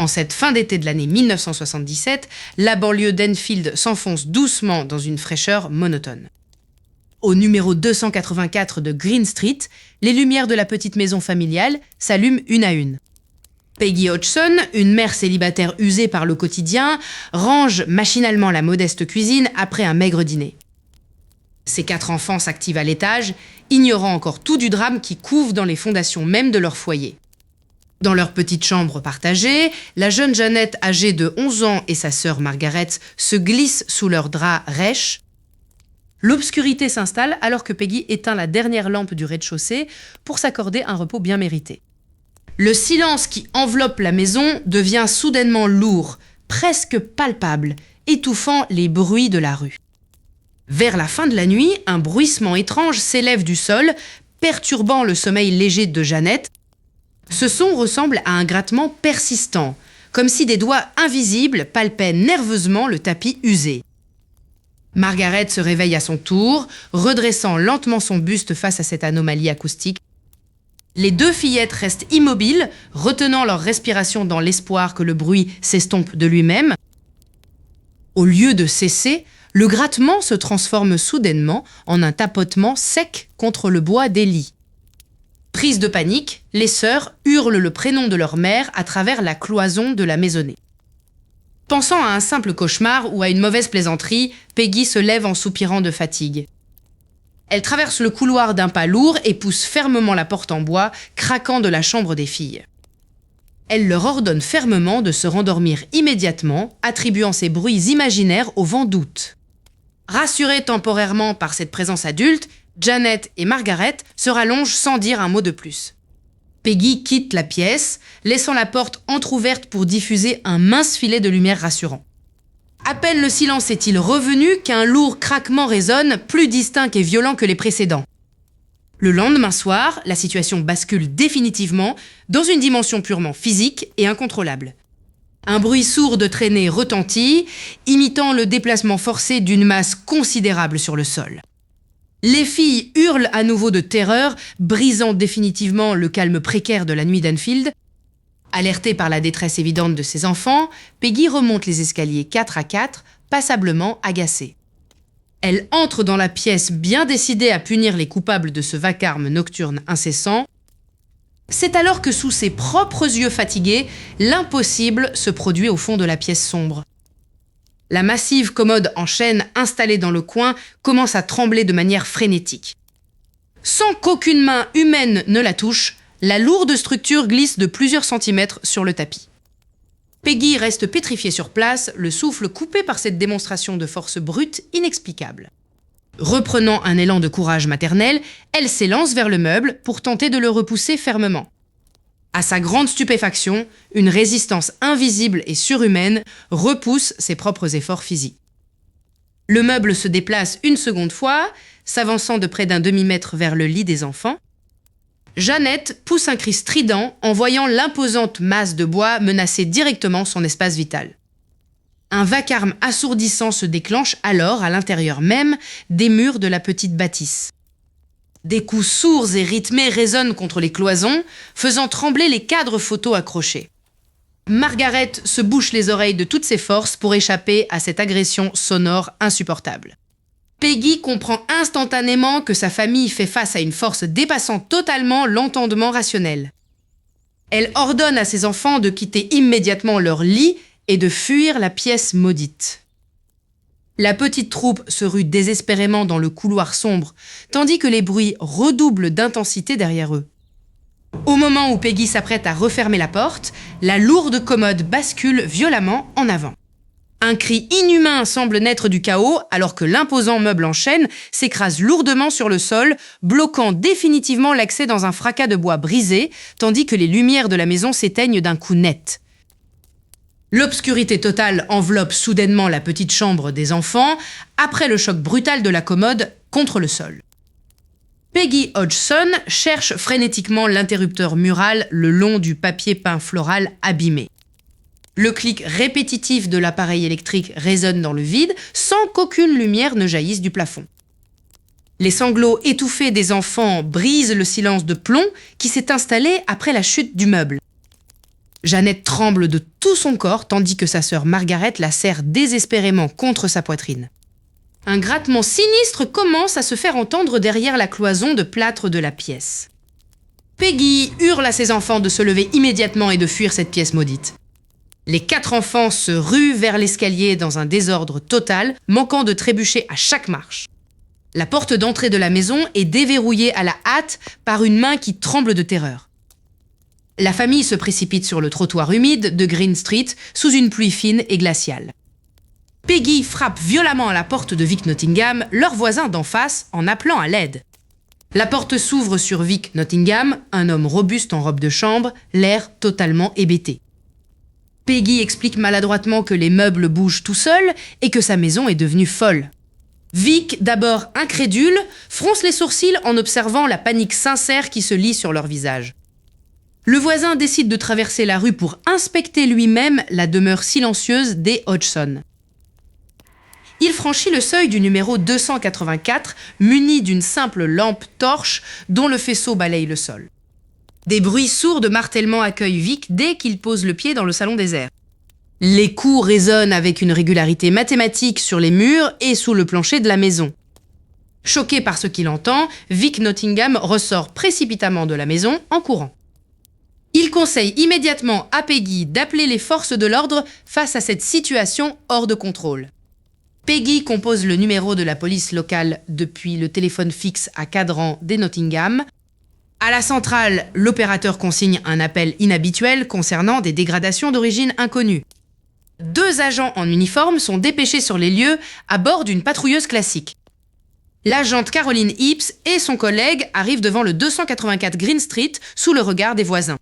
En cette fin d'été de l'année 1977, la banlieue d'Enfield s'enfonce doucement dans une fraîcheur monotone. Au numéro 284 de Green Street, les lumières de la petite maison familiale s'allument une à une. Peggy Hodgson, une mère célibataire usée par le quotidien, range machinalement la modeste cuisine après un maigre dîner. Ses 4 enfants s'activent à l'étage, ignorant encore tout du drame qui couve dans les fondations mêmes de leur foyer. Dans leur petite chambre partagée, la jeune Janet, âgée de 11 ans, et sa sœur Margaret se glissent sous leurs draps rêches. L'obscurité s'installe alors que Peggy éteint la dernière lampe du rez-de-chaussée pour s'accorder un repos bien mérité. Le silence qui enveloppe la maison devient soudainement lourd, presque palpable, étouffant les bruits de la rue. Vers la fin de la nuit, un bruissement étrange s'élève du sol, perturbant le sommeil léger de Janet. Ce son ressemble à un grattement persistant, comme si des doigts invisibles palpaient nerveusement le tapis usé. Margaret se réveille à son tour, redressant lentement son buste face à cette anomalie acoustique. Les 2 fillettes restent immobiles, retenant leur respiration dans l'espoir que le bruit s'estompe de lui-même. Au lieu de cesser, le grattement se transforme soudainement en un tapotement sec contre le bois des lits. Prises de panique, les sœurs hurlent le prénom de leur mère à travers la cloison de la maisonnée. Pensant à un simple cauchemar ou à une mauvaise plaisanterie, Peggy se lève en soupirant de fatigue. Elle traverse le couloir d'un pas lourd et pousse fermement la porte en bois, craquant de la chambre des filles. Elle leur ordonne fermement de se rendormir immédiatement, attribuant ces bruits imaginaires au vent d'août. Rassurées temporairement par cette présence adulte, Janet et Margaret se rallongent sans dire un mot de plus. Peggy quitte la pièce, laissant la porte entr'ouverte pour diffuser un mince filet de lumière rassurant. À peine le silence est-il revenu qu'un lourd craquement résonne, plus distinct et violent que les précédents. Le lendemain soir, la situation bascule définitivement dans une dimension purement physique et incontrôlable. Un bruit sourd de traînée retentit, imitant le déplacement forcé d'une masse considérable sur le sol. Les filles hurlent à nouveau de terreur, brisant définitivement le calme précaire de la nuit d'Enfield. Alertée par la détresse évidente de ses enfants, Peggy remonte les escaliers 4 à 4, passablement agacée. Elle entre dans la pièce bien décidée à punir les coupables de ce vacarme nocturne incessant. C'est alors que sous ses propres yeux fatigués, l'impossible se produit au fond de la pièce sombre. La massive commode en chêne installée dans le coin commence à trembler de manière frénétique. Sans qu'aucune main humaine ne la touche, la lourde structure glisse de plusieurs centimètres sur le tapis. Peggy reste pétrifiée sur place, le souffle coupé par cette démonstration de force brute inexplicable. Reprenant un élan de courage maternel, elle s'élance vers le meuble pour tenter de le repousser fermement. À sa grande stupéfaction, une résistance invisible et surhumaine repousse ses propres efforts physiques. Le meuble se déplace une seconde fois, s'avançant de près d'un demi-mètre vers le lit des enfants. Janet pousse un cri strident en voyant l'imposante masse de bois menacer directement son espace vital. Un vacarme assourdissant se déclenche alors à l'intérieur même des murs de la petite bâtisse. Des coups sourds et rythmés résonnent contre les cloisons, faisant trembler les cadres photos accrochés. Margaret se bouche les oreilles de toutes ses forces pour échapper à cette agression sonore insupportable. Peggy comprend instantanément que sa famille fait face à une force dépassant totalement l'entendement rationnel. Elle ordonne à ses enfants de quitter immédiatement leur lit et de fuir la pièce maudite. La petite troupe se rue désespérément dans le couloir sombre, tandis que les bruits redoublent d'intensité derrière eux. Au moment où Peggy s'apprête à refermer la porte, la lourde commode bascule violemment en avant. Un cri inhumain semble naître du chaos alors que l'imposant meuble en chêne s'écrase lourdement sur le sol, bloquant définitivement l'accès dans un fracas de bois brisé, tandis que les lumières de la maison s'éteignent d'un coup net. L'obscurité totale enveloppe soudainement la petite chambre des enfants, après le choc brutal de la commode contre le sol. Peggy Hodgson cherche frénétiquement l'interrupteur mural le long du papier peint floral abîmé. Le clic répétitif de l'appareil électrique résonne dans le vide sans qu'aucune lumière ne jaillisse du plafond. Les sanglots étouffés des enfants brisent le silence de plomb qui s'est installé après la chute du meuble. Jeannette tremble de tout son corps tandis que sa sœur Margaret la serre désespérément contre sa poitrine. Un grattement sinistre commence à se faire entendre derrière la cloison de plâtre de la pièce. Peggy hurle à ses enfants de se lever immédiatement et de fuir cette pièce maudite. Les 4 enfants se ruent vers l'escalier dans un désordre total, manquant de trébucher à chaque marche. La porte d'entrée de la maison est déverrouillée à la hâte par une main qui tremble de terreur. La famille se précipite sur le trottoir humide de Green Street sous une pluie fine et glaciale. Peggy frappe violemment à la porte de Vic Nottingham, leur voisin d'en face, en appelant à l'aide. La porte s'ouvre sur Vic Nottingham, un homme robuste en robe de chambre, l'air totalement hébété. Peggy explique maladroitement que les meubles bougent tout seuls et que sa maison est devenue folle. Vic, d'abord incrédule, fronce les sourcils en observant la panique sincère qui se lit sur leur visage. Le voisin décide de traverser la rue pour inspecter lui-même la demeure silencieuse des Hodgson. Il franchit le seuil du numéro 284, muni d'une simple lampe torche dont le faisceau balaye le sol. Des bruits sourds de martèlement accueillent Vic dès qu'il pose le pied dans le salon désert. Les coups résonnent avec une régularité mathématique sur les murs et sous le plancher de la maison. Choqué par ce qu'il entend, Vic Nottingham ressort précipitamment de la maison en courant. Il conseille immédiatement à Peggy d'appeler les forces de l'ordre face à cette situation hors de contrôle. Peggy compose le numéro de la police locale depuis le téléphone fixe à cadran des Nottingham. À la centrale, l'opérateur consigne un appel inhabituel concernant des dégradations d'origine inconnue. 2 agents en uniforme sont dépêchés sur les lieux à bord d'une patrouilleuse classique. L'agente Caroline Heaps et son collègue arrivent devant le 284 Green Street sous le regard des voisins.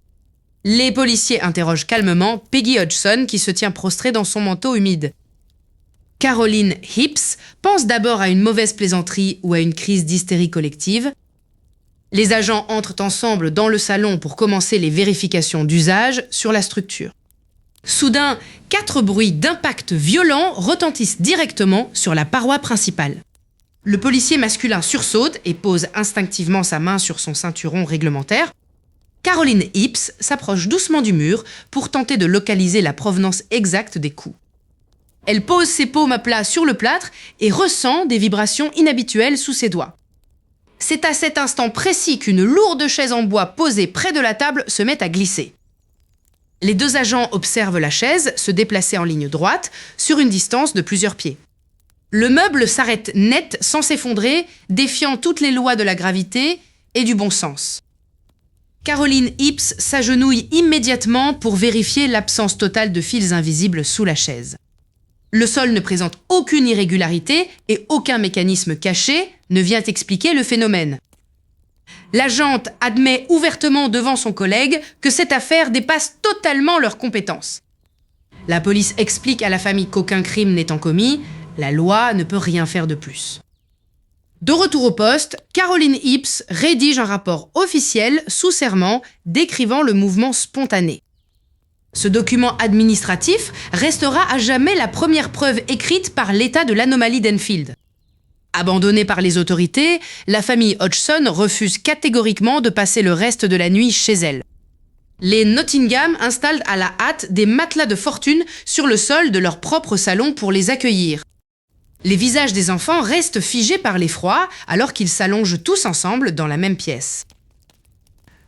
Les policiers interrogent calmement Peggy Hodgson qui se tient prostrée dans son manteau humide. Caroline Heaps pense d'abord à une mauvaise plaisanterie ou à une crise d'hystérie collective. Les agents entrent ensemble dans le salon pour commencer les vérifications d'usage sur la structure. Soudain, 4 bruits d'impact violents retentissent directement sur la paroi principale. Le policier masculin sursaute et pose instinctivement sa main sur son ceinturon réglementaire. Caroline Heaps s'approche doucement du mur pour tenter de localiser la provenance exacte des coups. Elle pose ses paumes à plat sur le plâtre et ressent des vibrations inhabituelles sous ses doigts. C'est à cet instant précis qu'une lourde chaise en bois posée près de la table se met à glisser. Les 2 agents observent la chaise se déplacer en ligne droite sur une distance de plusieurs pieds. Le meuble s'arrête net sans s'effondrer, défiant toutes les lois de la gravité et du bon sens. Caroline Heaps s'agenouille immédiatement pour vérifier l'absence totale de fils invisibles sous la chaise. Le sol ne présente aucune irrégularité et aucun mécanisme caché ne vient expliquer le phénomène. L'agente admet ouvertement devant son collègue que cette affaire dépasse totalement leurs compétences. La police explique à la famille qu'aucun crime n'étant commis, la loi ne peut rien faire de plus. De retour au poste, Caroline Heaps rédige un rapport officiel sous serment décrivant le mouvement spontané. Ce document administratif restera à jamais la première preuve écrite par l'état de l'anomalie d'Enfield. Abandonnée par les autorités, la famille Hodgson refuse catégoriquement de passer le reste de la nuit chez elle. Les Nottingham installent à la hâte des matelas de fortune sur le sol de leur propre salon pour les accueillir. Les visages des enfants restent figés par l'effroi alors qu'ils s'allongent tous ensemble dans la même pièce.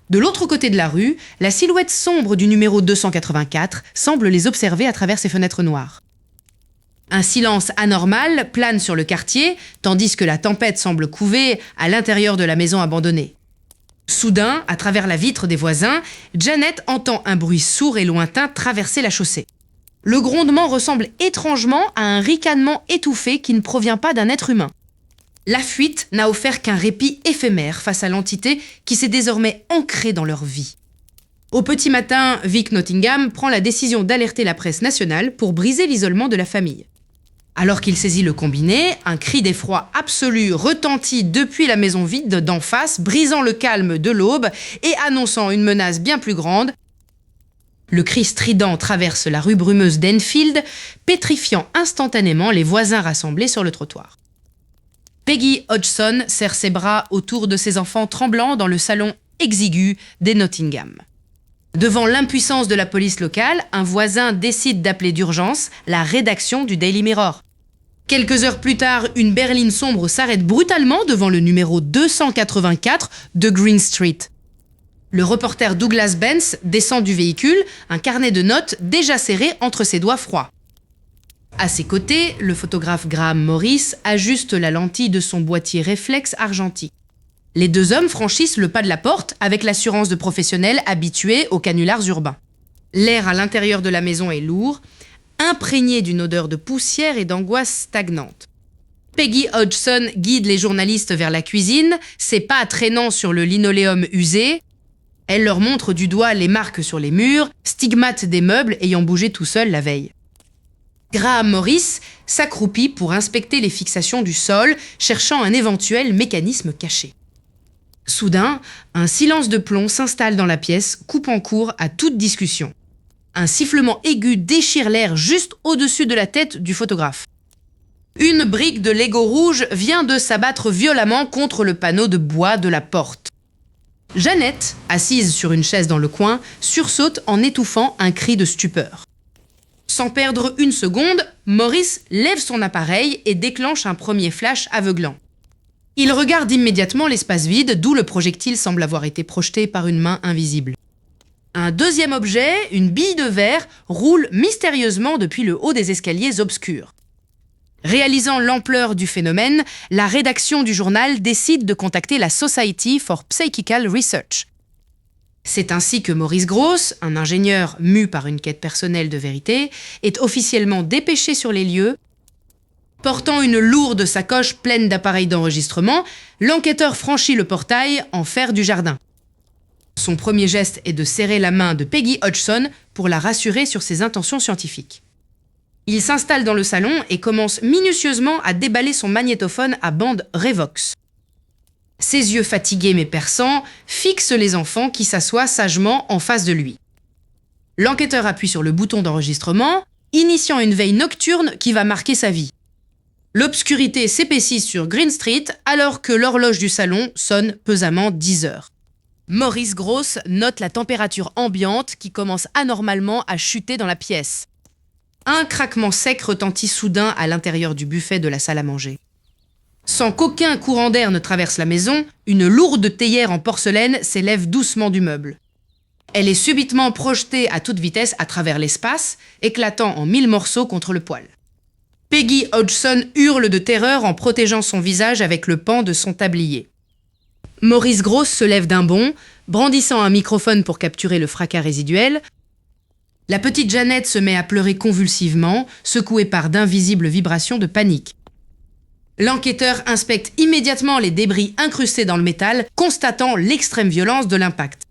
De l'autre côté de la rue, la silhouette sombre du numéro 284 semble les observer à travers ses fenêtres noires. Un silence anormal plane sur le quartier, tandis que la tempête semble couver à l'intérieur de la maison abandonnée. Soudain, à travers la vitre des voisins, Janet entend un bruit sourd et lointain traverser la chaussée. Le grondement ressemble étrangement à un ricanement étouffé qui ne provient pas d'un être humain. La fuite n'a offert qu'un répit éphémère face à l'entité qui s'est désormais ancrée dans leur vie. Au petit matin, Vic Nottingham prend la décision d'alerter la presse nationale pour briser l'isolement de la famille. Alors qu'il saisit le combiné, un cri d'effroi absolu retentit depuis la maison vide d'en face, brisant le calme de l'aube et annonçant une menace bien plus grande. Le cri strident traverse la rue brumeuse d'Enfield, pétrifiant instantanément les voisins rassemblés sur le trottoir. Peggy Hodgson serre ses bras autour de ses enfants tremblants dans le salon exigu des Nottingham. Devant l'impuissance de la police locale, un voisin décide d'appeler d'urgence la rédaction du Daily Mirror. Quelques heures plus tard, une berline sombre s'arrête brutalement devant le numéro 284 de Green Street. Le reporter Douglas Benz descend du véhicule, un carnet de notes déjà serré entre ses doigts froids. À ses côtés, le photographe Graham Morris ajuste la lentille de son boîtier réflexe argentique. Les deux hommes franchissent le pas de la porte avec l'assurance de professionnels habitués aux canulars urbains. L'air à l'intérieur de la maison est lourd, imprégné d'une odeur de poussière et d'angoisse stagnante. Peggy Hodgson guide les journalistes vers la cuisine, ses pas traînant sur le linoléum usé. Elle leur montre du doigt les marques sur les murs, stigmates des meubles ayant bougé tout seuls la veille. Graham Morris s'accroupit pour inspecter les fixations du sol, cherchant un éventuel mécanisme caché. Soudain, un silence de plomb s'installe dans la pièce, coupant court à toute discussion. Un sifflement aigu déchire l'air juste au-dessus de la tête du photographe. Une brique de Lego rouge vient de s'abattre violemment contre le panneau de bois de la porte. Jeannette, assise sur une chaise dans le coin, sursaute en étouffant un cri de stupeur. Sans perdre une seconde, Morris lève son appareil et déclenche un premier flash aveuglant. Il regarde immédiatement l'espace vide d'où le projectile semble avoir été projeté par une main invisible. Un deuxième objet, une bille de verre, roule mystérieusement depuis le haut des escaliers obscurs. Réalisant l'ampleur du phénomène, la rédaction du journal décide de contacter la Society for Psychical Research. C'est ainsi que Maurice Grosse, un ingénieur mu par une quête personnelle de vérité, est officiellement dépêché sur les lieux. Portant une lourde sacoche pleine d'appareils d'enregistrement, l'enquêteur franchit le portail en fer du jardin. Son premier geste est de serrer la main de Peggy Hodgson pour la rassurer sur ses intentions scientifiques. Il s'installe dans le salon et commence minutieusement à déballer son magnétophone à bande Revox. Ses yeux fatigués mais perçants fixent les enfants qui s'assoient sagement en face de lui. L'enquêteur appuie sur le bouton d'enregistrement, initiant une veille nocturne qui va marquer sa vie. L'obscurité s'épaissit sur Green Street alors que l'horloge du salon sonne pesamment 10 heures. Maurice Grosse note la température ambiante qui commence anormalement à chuter dans la pièce. Un craquement sec retentit soudain à l'intérieur du buffet de la salle à manger. Sans qu'aucun courant d'air ne traverse la maison, une lourde théière en porcelaine s'élève doucement du meuble. Elle est subitement projetée à toute vitesse à travers l'espace, éclatant en 1000 morceaux contre le poêle. Peggy Hodgson hurle de terreur en protégeant son visage avec le pan de son tablier. Maurice Grosse se lève d'un bond, brandissant un microphone pour capturer le fracas résiduel. La petite Jeannette se met à pleurer convulsivement, secouée par d'invisibles vibrations de panique. L'enquêteur inspecte immédiatement les débris incrustés dans le métal, constatant l'extrême violence de l'impact.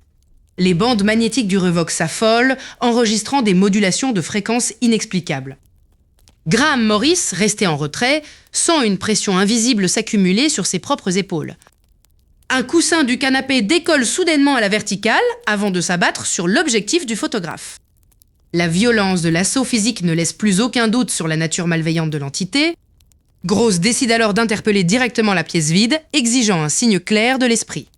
Les bandes magnétiques du Revox s'affolent, enregistrant des modulations de fréquences inexplicables. Graham Morris, resté en retrait, sent une pression invisible s'accumuler sur ses propres épaules. Un coussin du canapé décolle soudainement à la verticale avant de s'abattre sur l'objectif du photographe. La violence de l'assaut physique ne laisse plus aucun doute sur la nature malveillante de l'entité. Grosse décide alors d'interpeller directement la pièce vide, exigeant un signe clair de l'esprit.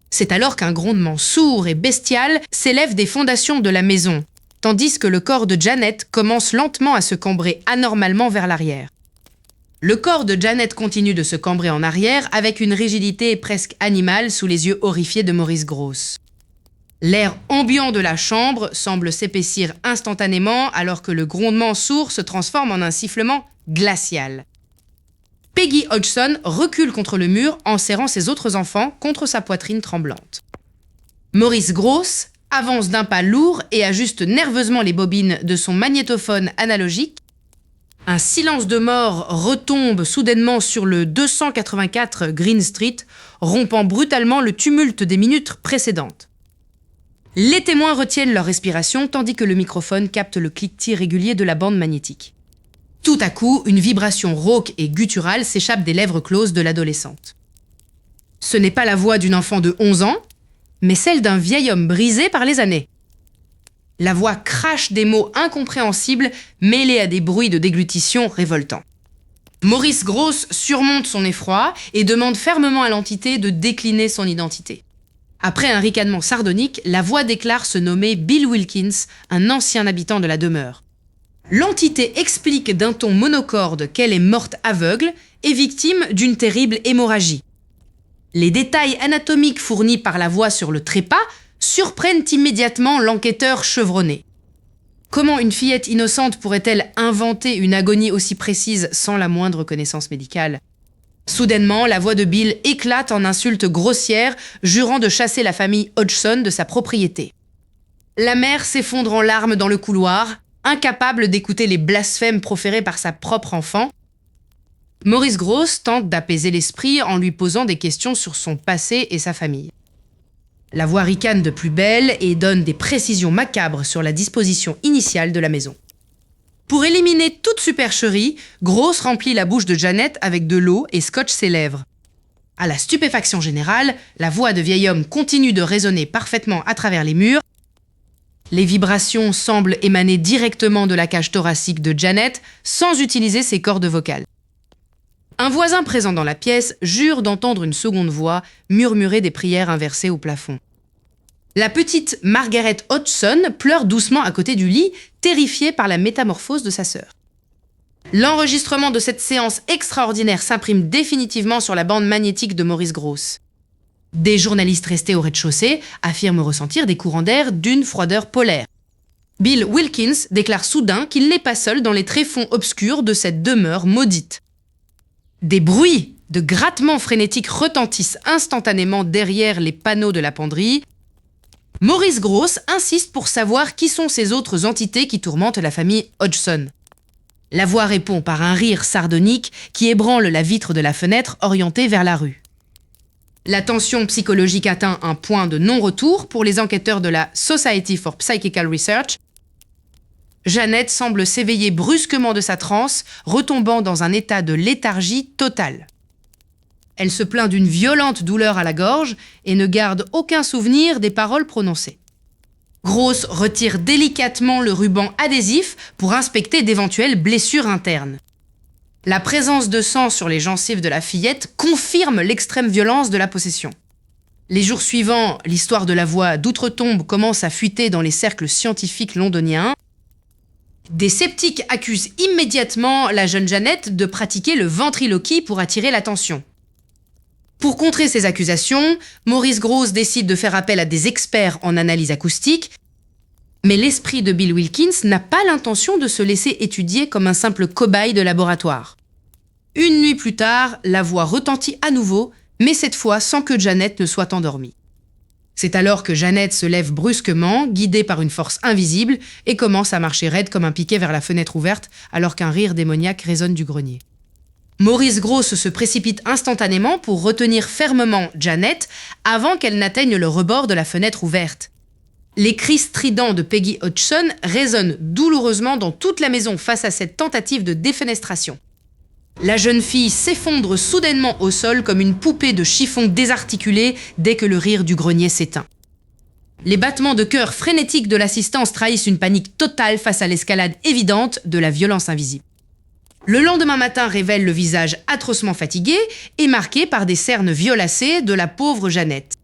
C'est alors qu'un grondement sourd et bestial s'élève des fondations de la maison, tandis que le corps de Jeannette commence lentement à se cambrer anormalement vers l'arrière. Le corps de Jeannette continue de se cambrer en arrière avec une rigidité presque animale sous les yeux horrifiés de Maurice Grosse. L'air ambiant de la chambre semble s'épaissir instantanément alors que le grondement sourd se transforme en un sifflement glacial. Peggy Hodgson recule contre le mur en serrant ses autres enfants contre sa poitrine tremblante. Maurice Grosse avance d'un pas lourd et ajuste nerveusement les bobines de son magnétophone analogique. Un silence de mort retombe soudainement sur le 284 Green Street, rompant brutalement le tumulte des minutes précédentes. Les témoins retiennent leur respiration tandis que le microphone capte le cliquetis régulier de la bande magnétique. Tout à coup, une vibration rauque et gutturale s'échappe des lèvres closes de l'adolescente. Ce n'est pas la voix d'une enfant de 11 ans, mais celle d'un vieil homme brisé par les années. La voix crache des mots incompréhensibles mêlés à des bruits de déglutition révoltants. Maurice Grosse surmonte son effroi et demande fermement à l'entité de décliner son identité. Après un ricanement sardonique, la voix déclare se nommer Bill Wilkins, un ancien habitant de la demeure. L'entité explique d'un ton monocorde qu'elle est morte aveugle et victime d'une terrible hémorragie. Les détails anatomiques fournis par la voix sur le trépas surprennent immédiatement l'enquêteur chevronné. Comment une fillette innocente pourrait-elle inventer une agonie aussi précise sans la moindre connaissance médicale ? Soudainement, la voix de Bill éclate en insultes grossières, jurant de chasser la famille Hodgson de sa propriété. La mère s'effondre en larmes dans le couloir, incapable d'écouter les blasphèmes proférés par sa propre enfant. Maurice Grosse tente d'apaiser l'esprit en lui posant des questions sur son passé et sa famille. La voix ricane de plus belle et donne des précisions macabres sur la disposition initiale de la maison. Pour éliminer toute supercherie, Grosse remplit la bouche de Janet avec de l'eau et scotche ses lèvres. À la stupéfaction générale, la voix de vieil homme continue de résonner parfaitement à travers les murs. Les vibrations semblent émaner directement de la cage thoracique de Janet sans utiliser ses cordes vocales. Un voisin présent dans la pièce jure d'entendre une seconde voix murmurer des prières inversées au plafond. La petite Margaret Hodgson pleure doucement à côté du lit, terrifiée par la métamorphose de sa sœur. L'enregistrement de cette séance extraordinaire s'imprime définitivement sur la bande magnétique de Maurice Grosse. Des journalistes restés au rez-de-chaussée affirment ressentir des courants d'air d'une froideur polaire. Bill Wilkins déclare soudain qu'il n'est pas seul dans les tréfonds obscurs de cette demeure maudite. Des bruits de grattements frénétiques retentissent instantanément derrière les panneaux de la penderie. Maurice Grosse insiste pour savoir qui sont ces autres entités qui tourmentent la famille Hodgson. La voix répond par un rire sardonique qui ébranle la vitre de la fenêtre orientée vers la rue. La tension psychologique atteint un point de non-retour pour les enquêteurs de la Society for Psychical Research. Janet semble s'éveiller brusquement de sa transe, retombant dans un état de léthargie totale. Elle se plaint d'une violente douleur à la gorge et ne garde aucun souvenir des paroles prononcées. Grosse retire délicatement le ruban adhésif pour inspecter d'éventuelles blessures internes. La présence de sang sur les gencives de la fillette confirme l'extrême violence de la possession. Les jours suivants, l'histoire de la voix d'outre-tombe commence à fuiter dans les cercles scientifiques londoniens. Des sceptiques accusent immédiatement la jeune Janet de pratiquer le ventriloquie pour attirer l'attention. Pour contrer ces accusations, Maurice Grosse décide de faire appel à des experts en analyse acoustique, mais l'esprit de Bill Wilkins n'a pas l'intention de se laisser étudier comme un simple cobaye de laboratoire. Une nuit plus tard, la voix retentit à nouveau, mais cette fois sans que Janet ne soit endormie. C'est alors que Janet se lève brusquement, guidée par une force invisible, et commence à marcher raide comme un piquet vers la fenêtre ouverte, alors qu'un rire démoniaque résonne du grenier. Maurice Grosse se précipite instantanément pour retenir fermement Janet avant qu'elle n'atteigne le rebord de la fenêtre ouverte. Les cris stridents de Peggy Hodgson résonnent douloureusement dans toute la maison face à cette tentative de défenestration. La jeune fille s'effondre soudainement au sol comme une poupée de chiffon désarticulée dès que le rire du grenier s'éteint. Les battements de cœur frénétiques de l'assistance trahissent une panique totale face à l'escalade évidente de la violence invisible. Le lendemain matin révèle le visage atrocement fatigué et marqué par des cernes violacées de la pauvre Janet.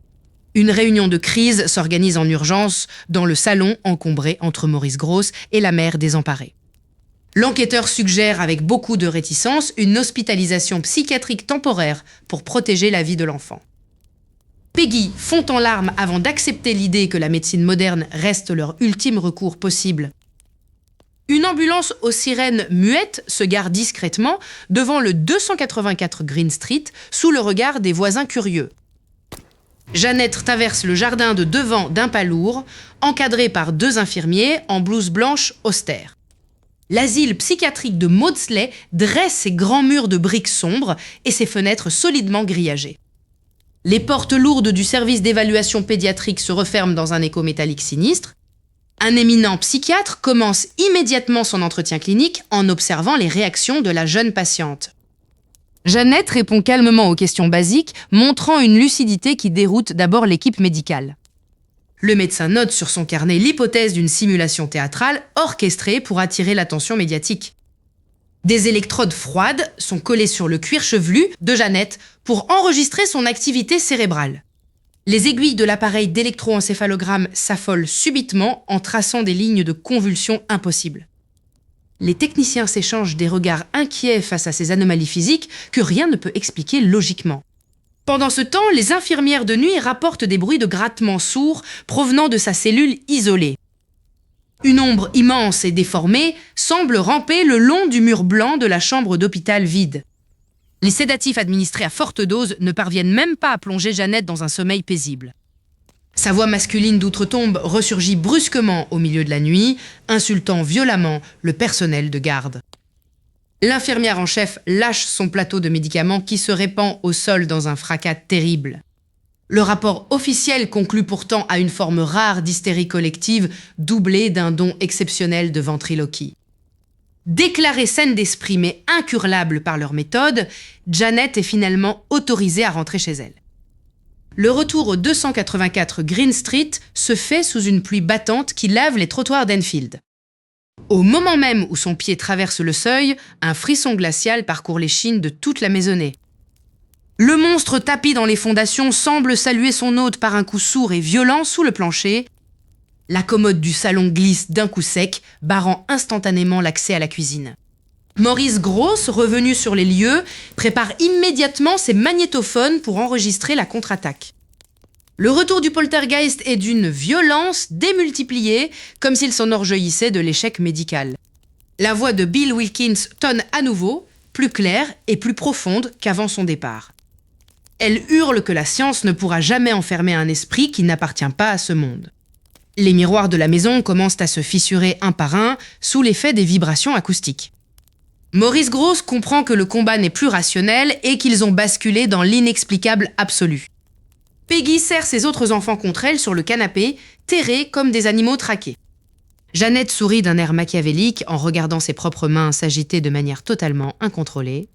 Une réunion de crise s'organise en urgence dans le salon encombré entre Maurice Grosse et la mère désemparée. L'enquêteur suggère avec beaucoup de réticence une hospitalisation psychiatrique temporaire pour protéger la vie de l'enfant. Peggy fond en larmes avant d'accepter l'idée que la médecine moderne reste leur ultime recours possible. Une ambulance aux sirènes muettes se gare discrètement devant le 284 Green Street sous le regard des voisins curieux. Janet traverse le jardin de devant d'un pas lourd, encadré par 2 infirmiers en blouse blanche austère. L'asile psychiatrique de Maudsley dresse ses grands murs de briques sombres et ses fenêtres solidement grillagées. Les portes lourdes du service d'évaluation pédiatrique se referment dans un écho métallique sinistre. Un éminent psychiatre commence immédiatement son entretien clinique en observant les réactions de la jeune patiente. Janet répond calmement aux questions basiques, montrant une lucidité qui déroute d'abord l'équipe médicale. Le médecin note sur son carnet l'hypothèse d'une simulation théâtrale orchestrée pour attirer l'attention médiatique. Des électrodes froides sont collées sur le cuir chevelu de Janet pour enregistrer son activité cérébrale. Les aiguilles de l'appareil d'électroencéphalogramme s'affolent subitement en traçant des lignes de convulsion impossibles. Les techniciens s'échangent des regards inquiets face à ces anomalies physiques que rien ne peut expliquer logiquement. Pendant ce temps, les infirmières de nuit rapportent des bruits de grattements sourds provenant de sa cellule isolée. Une ombre immense et déformée semble ramper le long du mur blanc de la chambre d'hôpital vide. Les sédatifs administrés à forte dose ne parviennent même pas à plonger Jeannette dans un sommeil paisible. Sa voix masculine d'outre-tombe ressurgit brusquement au milieu de la nuit, insultant violemment le personnel de garde. L'infirmière en chef lâche son plateau de médicaments qui se répand au sol dans un fracas terrible. Le rapport officiel conclut pourtant à une forme rare d'hystérie collective doublée d'un don exceptionnel de ventriloquie. Déclarée saine d'esprit mais incurlable par leur méthode, Jeannette est finalement autorisée à rentrer chez elle. Le retour au 284 Green Street se fait sous une pluie battante qui lave les trottoirs d'Enfield. Au moment même où son pied traverse le seuil, un frisson glacial parcourt l'échine de toute la maisonnée. Le monstre tapi dans les fondations semble saluer son hôte par un coup sourd et violent sous le plancher. La commode du salon glisse d'un coup sec, barrant instantanément l'accès à la cuisine. Maurice Grosse, revenu sur les lieux, prépare immédiatement ses magnétophones pour enregistrer la contre-attaque. Le retour du poltergeist est d'une violence démultipliée, comme s'il s'enorgueillissait de l'échec médical. La voix de Bill Wilkins tonne à nouveau, plus claire et plus profonde qu'avant son départ. Elle hurle que la science ne pourra jamais enfermer un esprit qui n'appartient pas à ce monde. Les miroirs de la maison commencent à se fissurer un par un sous l'effet des vibrations acoustiques. Maurice Grosse comprend que le combat n'est plus rationnel et qu'ils ont basculé dans l'inexplicable absolu. Peggy serre ses autres enfants contre elle sur le canapé, terrés comme des animaux traqués. Jeannette sourit d'un air machiavélique en regardant ses propres mains s'agiter de manière totalement incontrôlée.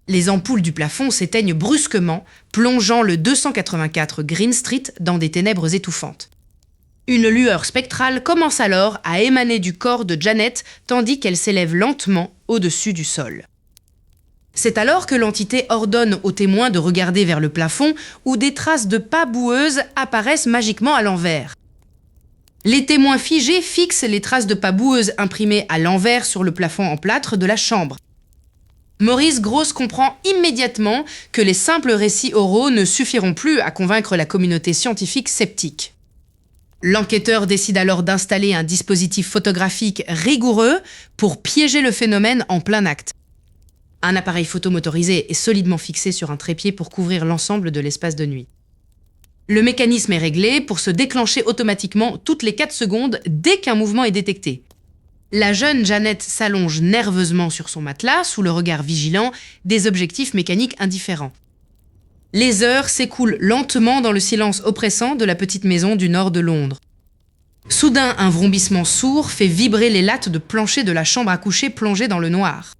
Les ampoules du plafond s'éteignent brusquement, plongeant le 284 Green Street dans des ténèbres étouffantes. Une lueur spectrale commence alors à émaner du corps de Jeannette tandis qu'elle s'élève lentement au-dessus du sol. C'est alors que l'entité ordonne aux témoins de regarder vers le plafond où des traces de pas boueuses apparaissent magiquement à l'envers. Les témoins figés fixent les traces de pas boueuses imprimées à l'envers sur le plafond en plâtre de la chambre. Maurice Grosse comprend immédiatement que les simples récits oraux ne suffiront plus à convaincre la communauté scientifique sceptique. L'enquêteur décide alors d'installer un dispositif photographique rigoureux pour piéger le phénomène en plein acte. Un appareil photomotorisé est solidement fixé sur un trépied pour couvrir l'ensemble de l'espace de nuit. Le mécanisme est réglé pour se déclencher automatiquement toutes les 4 secondes dès qu'un mouvement est détecté. La jeune Jeannette s'allonge nerveusement sur son matelas sous le regard vigilant des objectifs mécaniques indifférents. Les heures s'écoulent lentement dans le silence oppressant de la petite maison du nord de Londres. Soudain, un vrombissement sourd fait vibrer les lattes de plancher de la chambre à coucher plongée dans le noir.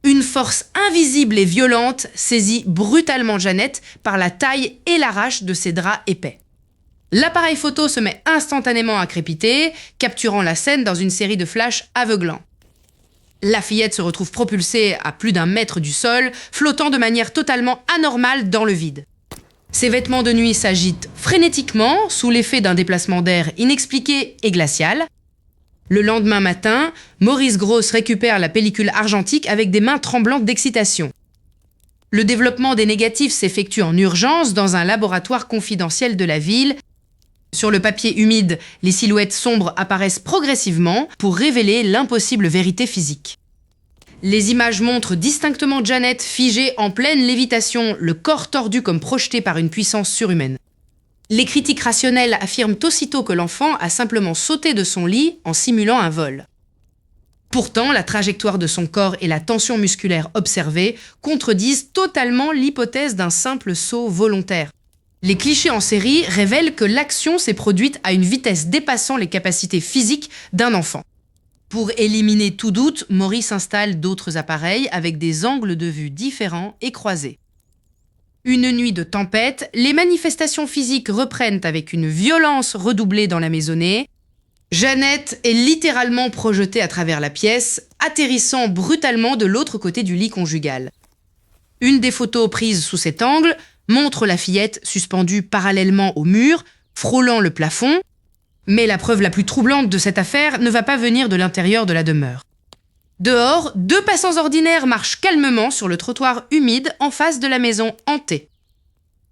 Une force invisible et violente saisit brutalement Jeannette par la taille et l'arrache de ses draps épais. L'appareil photo se met instantanément à crépiter, capturant la scène dans une série de flashs aveuglants. La fillette se retrouve propulsée à plus d'1 mètre du sol, flottant de manière totalement anormale dans le vide. Ses vêtements de nuit s'agitent frénétiquement sous l'effet d'un déplacement d'air inexpliqué et glacial. Le lendemain matin, Maurice Grosse récupère la pellicule argentique avec des mains tremblantes d'excitation. Le développement des négatifs s'effectue en urgence dans un laboratoire confidentiel de la ville. Sur le papier humide, les silhouettes sombres apparaissent progressivement pour révéler l'impossible vérité physique. Les images montrent distinctement Jeannette figée en pleine lévitation, le corps tordu comme projeté par une puissance surhumaine. Les critiques rationnels affirment aussitôt que l'enfant a simplement sauté de son lit en simulant un vol. Pourtant, la trajectoire de son corps et la tension musculaire observée contredisent totalement l'hypothèse d'un simple saut volontaire. Les clichés en série révèlent que l'action s'est produite à une vitesse dépassant les capacités physiques d'un enfant. Pour éliminer tout doute, Maurice installe d'autres appareils avec des angles de vue différents et croisés. Une nuit de tempête, les manifestations physiques reprennent avec une violence redoublée dans la maisonnée. Jeannette est littéralement projetée à travers la pièce, atterrissant brutalement de l'autre côté du lit conjugal. Une des photos prises sous cet angle montre la fillette suspendue parallèlement au mur, frôlant le plafond, mais la preuve la plus troublante de cette affaire ne va pas venir de l'intérieur de la demeure. Dehors, 2 passants ordinaires marchent calmement sur le trottoir humide en face de la maison hantée.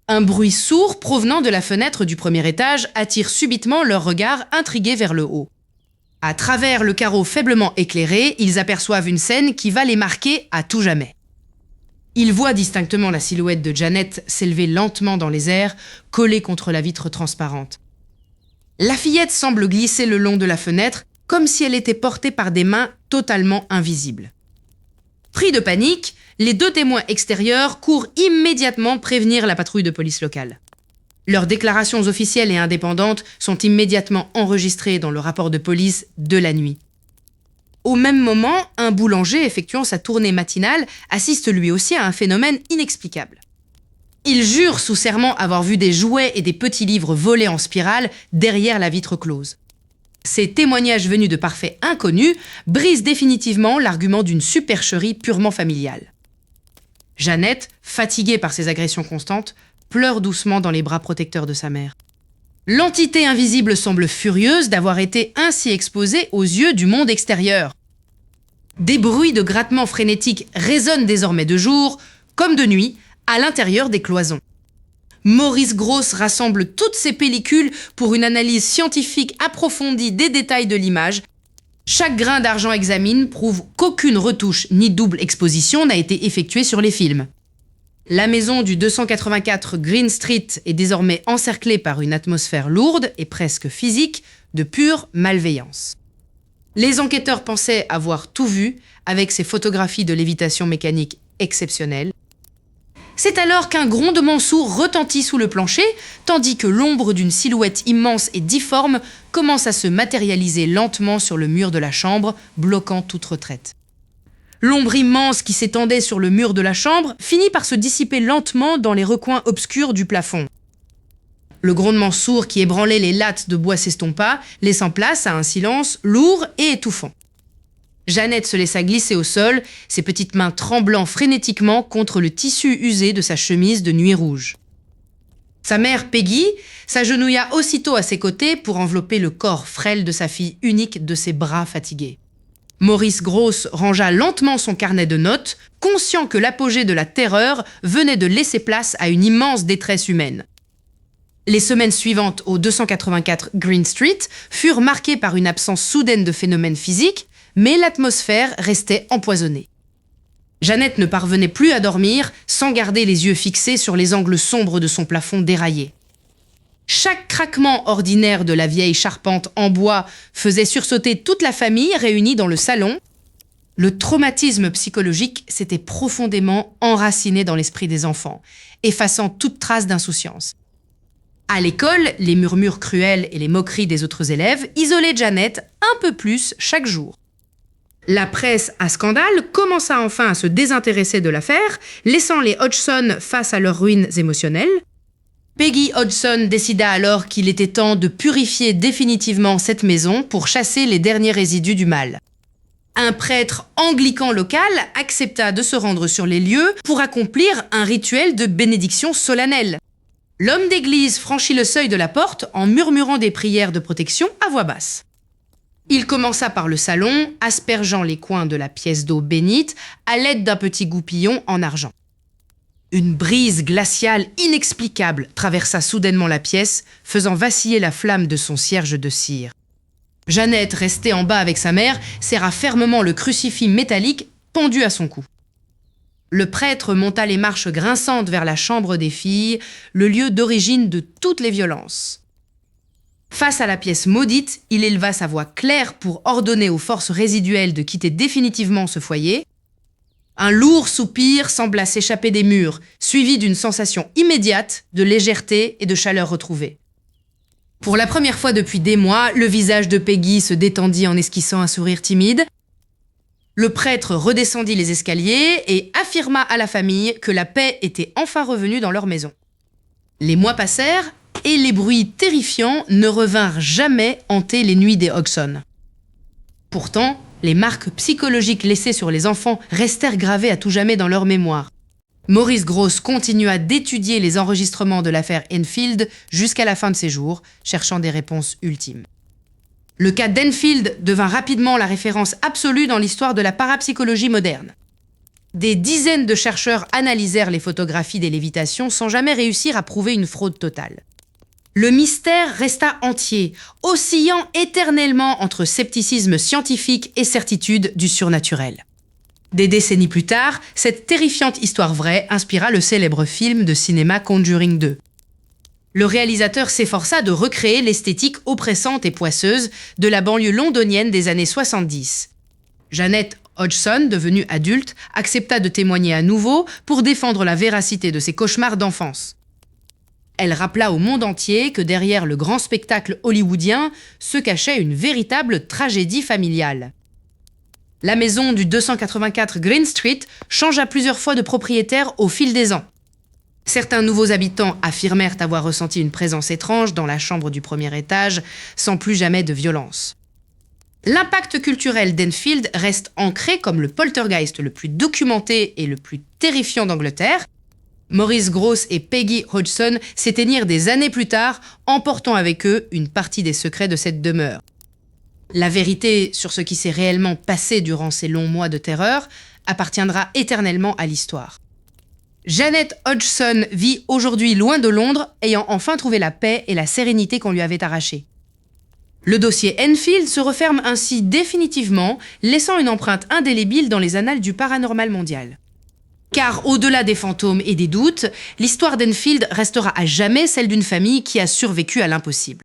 Un bruit sourd provenant de la fenêtre du premier étage attire subitement leur regard intrigué vers le haut. À travers le carreau faiblement éclairé, ils aperçoivent une scène qui va les marquer à tout jamais. Ils voient distinctement la silhouette de Janet s'élever lentement dans les airs, collée contre la vitre transparente. La fillette semble glisser le long de la fenêtre, comme si elle était portée par des mains totalement invisibles. Pris de panique, les 2 témoins extérieurs courent immédiatement prévenir la patrouille de police locale. Leurs déclarations officielles et indépendantes sont immédiatement enregistrées dans le rapport de police de la nuit. Au même moment, un boulanger effectuant sa tournée matinale assiste lui aussi à un phénomène inexplicable. Il jure sous serment avoir vu des jouets et des petits livres volés en spirale derrière la vitre close. Ces témoignages venus de parfaits inconnus brisent définitivement l'argument d'une supercherie purement familiale. Janet, fatiguée par ces agressions constantes, pleure doucement dans les bras protecteurs de sa mère. L'entité invisible semble furieuse d'avoir été ainsi exposée aux yeux du monde extérieur. Des bruits de grattements frénétiques résonnent désormais de jour, comme de nuit, à l'intérieur des cloisons. Maurice Grosse rassemble toutes ces pellicules pour une analyse scientifique approfondie des détails de l'image. Chaque grain d'argent examine prouve qu'aucune retouche ni double exposition n'a été effectuée sur les films. La maison du 284 Green Street est désormais encerclée par une atmosphère lourde et presque physique de pure malveillance. Les enquêteurs pensaient avoir tout vu avec ces photographies de lévitation mécanique exceptionnelles. C'est alors qu'un grondement sourd retentit sous le plancher, tandis que l'ombre d'une silhouette immense et difforme commence à se matérialiser lentement sur le mur de la chambre, bloquant toute retraite. L'ombre immense qui s'étendait sur le mur de la chambre finit par se dissiper lentement dans les recoins obscurs du plafond. Le grondement sourd qui ébranlait les lattes de bois s'estompa, laissant place à un silence lourd et étouffant. Janet se laissa glisser au sol, ses petites mains tremblant frénétiquement contre le tissu usé de sa chemise de nuit rouge. Sa mère, Peggy, s'agenouilla aussitôt à ses côtés pour envelopper le corps frêle de sa fille unique de ses bras fatigués. Maurice Grosse rangea lentement son carnet de notes, conscient que l'apogée de la terreur venait de laisser place à une immense détresse humaine. Les semaines suivantes au 284 Green Street furent marquées par une absence soudaine de phénomènes physiques, mais l'atmosphère restait empoisonnée. Janet ne parvenait plus à dormir sans garder les yeux fixés sur les angles sombres de son plafond déraillé. Chaque craquement ordinaire de la vieille charpente en bois faisait sursauter toute la famille réunie dans le salon. Le traumatisme psychologique s'était profondément enraciné dans l'esprit des enfants, effaçant toute trace d'insouciance. À l'école, les murmures cruels et les moqueries des autres élèves isolaient Janet un peu plus chaque jour. La presse à scandale commença enfin à se désintéresser de l'affaire, laissant les Hodgson face à leurs ruines émotionnelles. Peggy Hodgson décida alors qu'il était temps de purifier définitivement cette maison pour chasser les derniers résidus du mal. Un prêtre anglican local accepta de se rendre sur les lieux pour accomplir un rituel de bénédiction solennelle. L'homme d'église franchit le seuil de la porte en murmurant des prières de protection à voix basse. Il commença par le salon, aspergeant les coins de la pièce d'eau bénite à l'aide d'un petit goupillon en argent. Une brise glaciale inexplicable traversa soudainement la pièce, faisant vaciller la flamme de son cierge de cire. Janet, restée en bas avec sa mère, serra fermement le crucifix métallique pendu à son cou. Le prêtre monta les marches grinçantes vers la chambre des filles, le lieu d'origine de toutes les violences. Face à la pièce maudite, il éleva sa voix claire pour ordonner aux forces résiduelles de quitter définitivement ce foyer. Un lourd soupir sembla s'échapper des murs, suivi d'une sensation immédiate de légèreté et de chaleur retrouvée. Pour la première fois depuis des mois, le visage de Peggy se détendit en esquissant un sourire timide. Le prêtre redescendit les escaliers et affirma à la famille que la paix était enfin revenue dans leur maison. Les mois passèrent et les bruits terrifiants ne revinrent jamais hanter les nuits des Hodgson. Pourtant, les marques psychologiques laissées sur les enfants restèrent gravées à tout jamais dans leur mémoire. Maurice Grosse continua d'étudier les enregistrements de l'affaire Enfield jusqu'à la fin de ses jours, cherchant des réponses ultimes. Le cas d'Enfield devint rapidement la référence absolue dans l'histoire de la parapsychologie moderne. Des dizaines de chercheurs analysèrent les photographies des lévitations sans jamais réussir à prouver une fraude totale. Le mystère resta entier, oscillant éternellement entre scepticisme scientifique et certitude du surnaturel. Des décennies plus tard, cette terrifiante histoire vraie inspira le célèbre film de cinéma Conjuring 2. Le réalisateur s'efforça de recréer l'esthétique oppressante et poisseuse de la banlieue londonienne des années 70. Jeanette Hodgson, devenue adulte, accepta de témoigner à nouveau pour défendre la véracité de ses cauchemars d'enfance. Elle rappela au monde entier que derrière le grand spectacle hollywoodien se cachait une véritable tragédie familiale. La maison du 284 Green Street changea plusieurs fois de propriétaire au fil des ans. Certains nouveaux habitants affirmèrent avoir ressenti une présence étrange dans la chambre du premier étage, sans plus jamais de violence. L'impact culturel d'Enfield reste ancré comme le poltergeist le plus documenté et le plus terrifiant d'Angleterre. Maurice Grosse et Peggy Hodgson s'éteignirent des années plus tard, emportant avec eux une partie des secrets de cette demeure. La vérité sur ce qui s'est réellement passé durant ces longs mois de terreur appartiendra éternellement à l'histoire. Jeanette Hodgson vit aujourd'hui loin de Londres, ayant enfin trouvé la paix et la sérénité qu'on lui avait arrachées. Le dossier Enfield se referme ainsi définitivement, laissant une empreinte indélébile dans les annales du paranormal mondial. Car au-delà des fantômes et des doutes, l'histoire d'Enfield restera à jamais celle d'une famille qui a survécu à l'impossible.